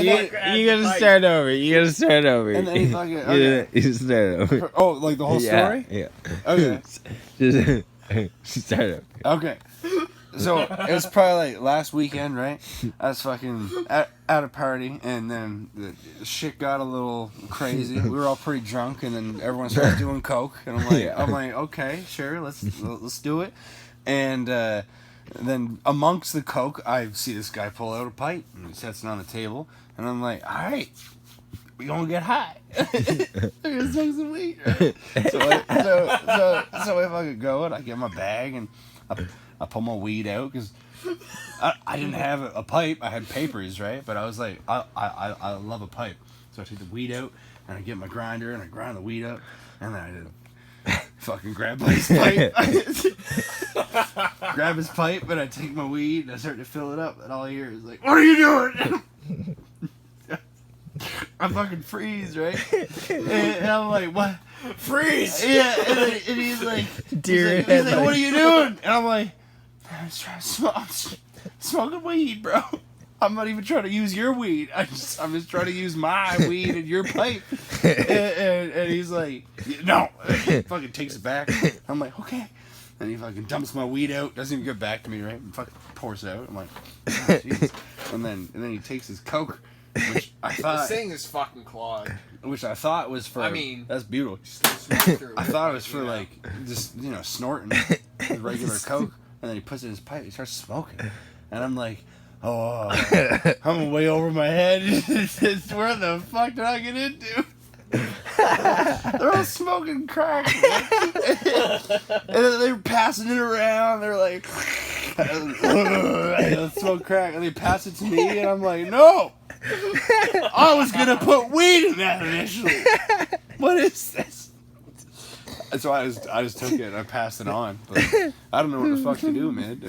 You gotta start over. You gotta start over. And then he fucking... Okay. You start over. Oh, like the whole story? Yeah. Okay. Just start over. Okay. So, it was probably like last weekend, right? I was fucking at a party, and then the shit got a little crazy. We were all pretty drunk, and then everyone started doing coke, and I'm like, okay, sure, let's do it. And then amongst the coke, I see this guy pull out a pipe, and he sets it on the table, and I'm like, all right, we gonna get high. We're gonna smoke some weed, right? So I fucking go, and I get my bag, and I pull my weed out because I didn't have a pipe. I had papers, right? But I was like, I love a pipe. So I take the weed out and I get my grinder and I grind the weed up and then I fucking grab his pipe. Grab his pipe and I take my weed and I start to fill it up and all I hear is like, what are you doing? I fucking freeze, right? And I'm like, what? Freeze! Yeah, and he's like, he's like, what are you doing? And I'm like, I'm just trying to smoke. I'm smoking weed, bro. I'm not even trying to use your weed. I'm just trying to use my weed and your pipe. And he's like, no. He fucking takes it back. I'm like, okay. And he fucking dumps my weed out. Doesn't even get back to me, right? And fucking pours it out. I'm like, oh, Jesus. And then he takes his coke, which I thought... The thing is fucking clogged. Which I thought was for... I mean... That's beautiful. I thought it was for, like, just, snorting regular coke. And then he puts it in his pipe. He starts smoking. And I'm like, oh, I'm way over my head. Where the fuck did I get into? They're all smoking crack. And then they were passing it around. They're like, let's smoke crack. And they pass it to me. And I'm like, no. I was going to put weed in that initially. What is this? So I just took it and I passed it on. But I don't know what the fuck to do, man.